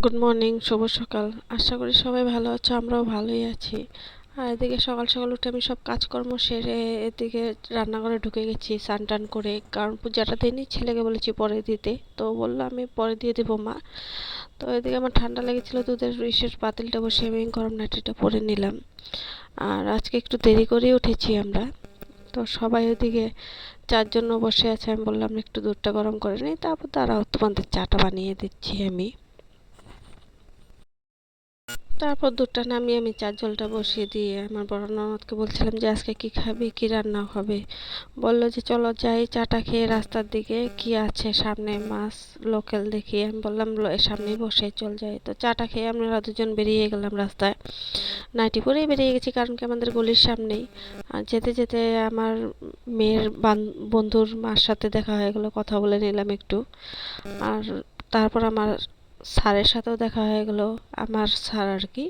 Good morning, শুভ সকাল। আশা করি সবাই ভালো আছো, আমরাও ভালোই আছি। আর এদিকে সকাল সকাল উঠে আমি সব কাজকর্ম সেরে এদিকে রান্নাঘরে ঢুকে গেছি স্নান টান করে, কারণ পূজাটা দিইনি, ছেলেকে বলেছি পরে দিতে, তো বললো আমি পরে দিয়ে দেবো মা। তো এদিকে আমার ঠান্ডা লেগেছিলো, দুধের ইসের পাতিলটা বসে আমি গরম নাইটিটা পরে নিলাম। আর আজকে একটু দেরি করেই উঠেছি আমরা। তো সবাই ওদিকে চার জন্য বসে আছে, আমি বললাম একটু দুধটা গরম করে নিই, তারপর তারাও তোমাদের চাটা বানিয়ে দিচ্ছি আমি। তারপর দুধটা নামিয়ে আমি চার জলটা বসিয়ে দিয়ে আমার বড় ননদকে বলছিলাম যে আজকে কি খাবি, কি রান্না হবে। বললো যে চলো যাই চাটা খেয়ে রাস্তার দিকে কি আছে সামনে মাছ লোকাল দেখি। আমি বললাম সামনেই বসে চল যাই। তো চাটা খেয়ে আমরা দুজন বেরিয়ে গেলাম রাস্তায়, নাইটি পরেই বেরিয়ে গেছি, কারণ কি আমাদের গলির সামনেই। আর যেতে যেতে আমার মেয়ের বন্ধুর মার সাথে দেখা হয়ে গেলো, কথা বলে নিলাম একটু। আর তারপর আমার স্যারের সাথেও দেখা হয়ে গেলো, আমার স্যার আর কি।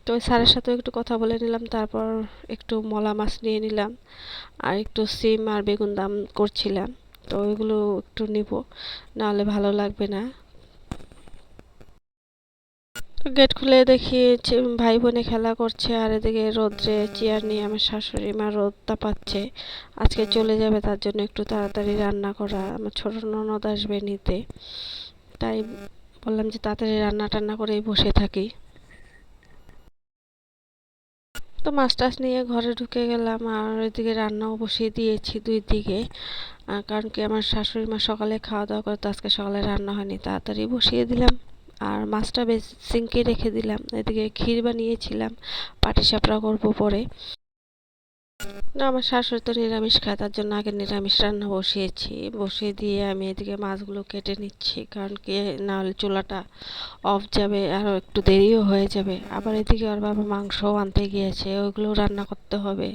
তো ওই স্যারের সাথেও একটু কথা বলে নিলাম, তারপর একটু মলা মাছ নিয়ে নিলাম, আর একটু সিম আর বেগুন দাম করছিলাম। তো ওইগুলো একটু নিব, নাহলে ভালো লাগবে না। তো গেট খুলে দেখি ভাই বোনে খেলা করছে, আর এদিকে রোদ্রে চেয়ার নিয়ে আমার শাশুড়ি মা রোদ তাপাচ্ছে। আজকে চলে যাবে, তার জন্য একটু তাড়াতাড়ি রান্না করা, আমার ছোট ননদ আসবে নিতে, তাই বললাম যে তাড়াতাড়ি রান্না টান্না করেই বসে থাকি। তো মাছ টাছ নিয়ে ঘরে ঢুকে গেলাম, আর এদিকে রান্নাও বসিয়ে দিয়েছি দুই দিকে। কারণ কি আমার শাশুড়ি মা সকালে খাওয়া দাওয়া করে, তো আজকে সকালে রান্না হয়নি, তাড়াতাড়ি বসিয়ে দিলাম। আর মাছটা বেশ সিঙ্কে রেখে দিলাম। এদিকে ক্ষীর বানিয়েছিলাম, পাটিসাপটা করবো পরে। না, আমার শাশুড়ি তো নিরামিষ খায়, তার জন্য আগে নিরামিষ রান্না বসিয়েছি, বসিয়ে দিয়ে আমি এদিকে মাছগুলো কেটে নিচ্ছি, কারণ কি না হলে চুলাটা অফ যাবে, আরও একটু দেরিও হয়ে যাবে। আবার এদিকে ওর বাবা মাংসও আনতে গিয়েছে, ওইগুলো রান্না করতে হবে।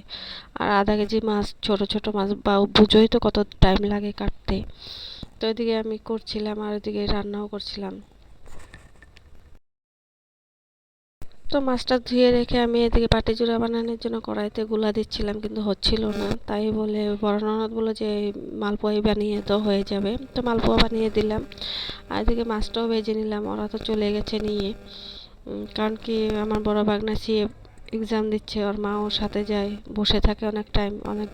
আর আধা কেজি মাছ, ছোট ছোট মাছ, বা বুঝোই তো কত টাইম লাগে কাটতে। তো এদিকে আমি করছিলাম, আর এদিকে রান্নাও করছিলাম। তো মাছটা ধুয়ে রেখে আমি এদিকে পাটিচুরা বানানোর জন্য কড়াইতে গুলা দিচ্ছিলাম, কিন্তু হচ্ছিল না। তাই বলে বড় ননদ বললো যে মালপোয়াই বানিয়ে তো হয়ে যাবে, তো মালপোয়া বানিয়ে দিলাম। আর এদিকে মাছটাও ভেজে নিলাম, ওরা তো চলে গেছে নিয়ে। কারণ কি আমার বড় ভাগনা সিএ এক্সাম দিচ্ছে, ওর মা ওর সাথে যায়, বসে থাকে অনেক টাইম অনেক।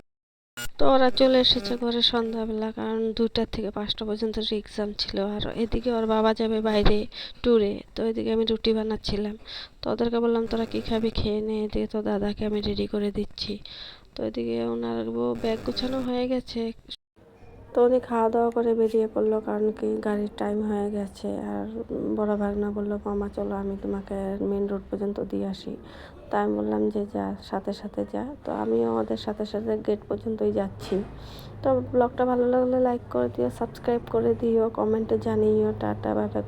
তো ওরা চলে এসেছে ঘরে সন্ধ্যাবেলা, কারণ 2টা থেকে 5টা পর্যন্ত এক্সাম ছিল। আর এদিকে ওর বাবা যাবে বাইরে ট্যুরে, তো এদিকে আমি রুটি বানাচ্ছিলাম। তো ওদেরকে বললাম তোরা কী খাবি খেয়ে নে, এদিকে তো দাদাকে আমি রেডি করে দিচ্ছি। তো এদিকে ওনার ব্যাগ গোছানো হয়ে গেছে। তো উনি খাওয়া দাওয়া করে বেরিয়ে পড়লো, কারণ কি গাড়ির টাইম হয়ে গেছে। আর বড় ভাগনা বললো মামা চলো আমি তোমাকে মেন রোড পর্যন্ত দিয়ে আসি। তাই আমি বললাম যে যা, সাথে সাথে যা। তো আমিও ওদের সাথে সাথে গেট পর্যন্তই যাচ্ছি। তো ব্লগটা ভালো লাগলে লাইক করে দিও, সাবস্ক্রাইব করে দিও, কমেন্টে জানিও। Tata, bye bye.